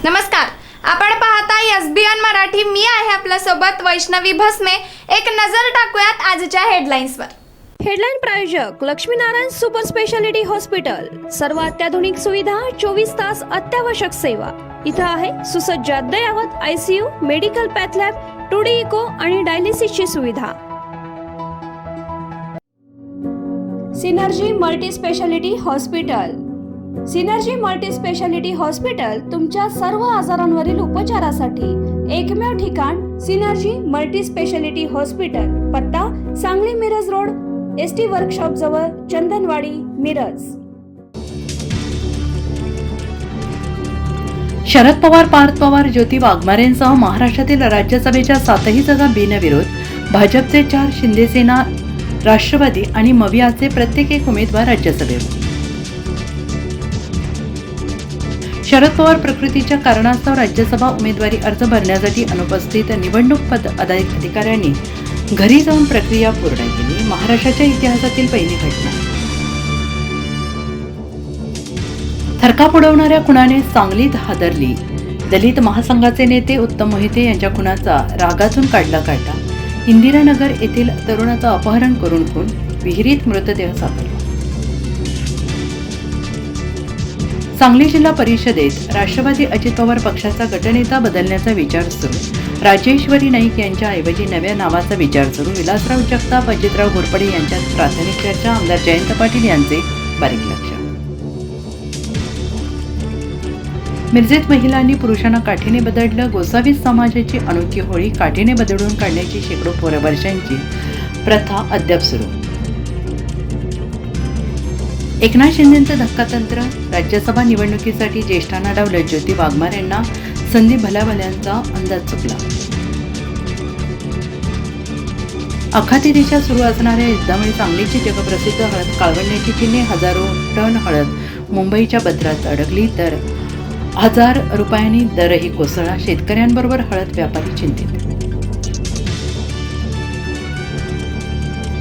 नमस्कार, आपण पाहताय एसबीएन मराठी. मी आहे आपल्या सोबत वैष्णवी भस्मे. एक नजर टाकूयात आजच्या हेडलाईन्सवर. हेडलाईन प्रायोजक लक्ष्मीनारायण सुपर स्पेशालिटी हॉस्पिटल. सर्व अत्याधुनिक सुविधा, 24 तास अत्यावश्यक सेवा. इथं आहे सुसज्ज अद्ययावत ICU, medical path lab, 2D echo आणि डायलिसिसची सुविधा. Synergy multi speciality hospital. Synergy multi speciality hospital तुमच्या सर्व आजारांवरील उपचारासाठी एकमेव ठिकाण. Synergy multi speciality hospital. पत्ता Sangli Miraj road, ST workshop जवळ, चंदनवाडी, मिरज. शरद पवार, पार्थ पवार, ज्योती वाघमारेंसह महाराष्ट्रातील राज्यसभेच्या 7ही जागा बिनविरोध. भाजपचे 4, शिंदेसेना, राष्ट्रवादी आणि मविआचे प्रत्येक एक उमेदवार राज्यसभेवर. शरद पवार प्रकृतीच्या कारणास्तव राज्यसभा उमेदवारी अर्ज भरण्यासाठी अनुपस्थित. निवडणूक पद अधिकाऱ्यांनी घरी जाऊन प्रक्रिया पूर्ण केली. महाराष्ट्राच्या इतिहासातील पहिली घटना. थरकाप उडवणाऱ्या खुनाने सांगलीत हादरली. दलित महासंघाचे नेते उत्तम मोहिते यांच्या खुनाचा रागातून काढला काटा. इंदिरानगर येथील तरुणाचं अपहरण करून खून, विहिरीत मृतदेह सापडला. सांगली जिल्हा परिषदेत राष्ट्रवादी अजित पवार पक्षाचा गटनेता बदलण्याचा विचार सुरू. राजेश्वरी नाईक यांच्या ऐवजी नव्या नावाचा विचार सुरू. विलासराव जगताप, अजितराव घोरपडे यांच्यात प्राथमिक चर्चा. आमदार जयंत पाटील यांचे बारीक लक्ष. मिरजेत महिलांनी पुरुषांना काठीने बदडलं. गोसावी समाजाची अनोखी होळी काठीने बदडून काढण्याची शेकडो वर्षांची प्रथा अद्याप सुरू. एकनाथ शिंदेंचं धक्कातंत्र. राज्यसभा निवडणुकीसाठी ज्येष्ठांना डावलं. ज्योती वाघमारेंना संधी भल्याभल्यांचा अंदाज चुकला. अखाती सुरू असणाऱ्या युद्धामुळे सांगलीची जगप्रसिद्ध हळद काळवण्याची चिन्हे. हजारो टन हळद मुंबईच्या बंदरात अडकली तर 1000 रुपयांनी दरही कोसळला. शेतकऱ्यांबरोबर हळद व्यापारी चिंतित.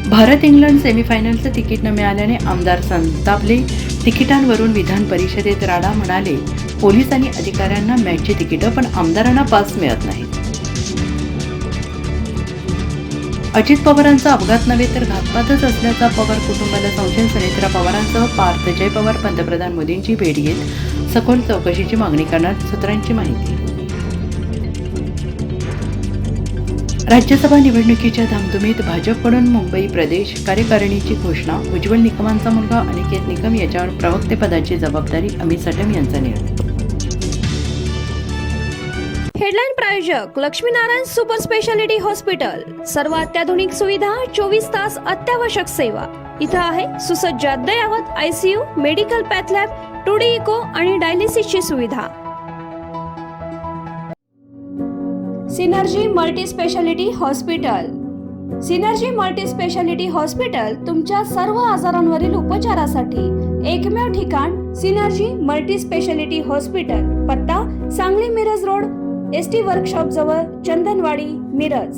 भारत इंग्लंड सेमीफायनलचं तिकीट न मिळाल्याने आमदार संतापले. तिकिटांवरून विधान परिषदेत राडा. म्हणाले, पोलीस आणि अधिकाऱ्यांना मॅचची तिकीटं पण आमदारांना पास मिळत नाहीत. अजित पवारांचा अपघात नव्हे तर घातपातच असल्याचा पवार कुटुंबाला संशय. सुनेत्रा पवारांसह पार्थ जय पवार पंतप्रधान मोदींची भेट घेत सखोल चौकशीची मागणी करणार. सूत्रांची माहिती. राज्यसभा निवडणुकीच्या धामधुमीत भाजपकडून मुंबई प्रदेश कार्यकारिणीची घोषणा. उज्ज्वल निकमांचा मुलगा अनिकेत निकम याच्यावर प्रवक्तेपदाची जबाबदारी. अमित सटम यांचा निर्णय. हेडलाईन प्रायोजक लक्ष्मीनारायण सुपर स्पेशालिटी हॉस्पिटल. सर्व अत्याधुनिक सुविधा, 24 तास अत्यावश्यक सेवा. इथं आहे सुसज्ज अद्ययावत ICU, medical path lab, 2D echo आणि डायलिसिसची सुविधा. Synergy multi speciality hospital. Synergy multi speciality hospital तुमच्या सर्व आजारांवरील उपचारासाठी एकमेव ठिकाण. Synergy multi speciality hospital. पत्ता Sangli Miraj road, ST workshop जवळ, चंदनवाडी, मिरज.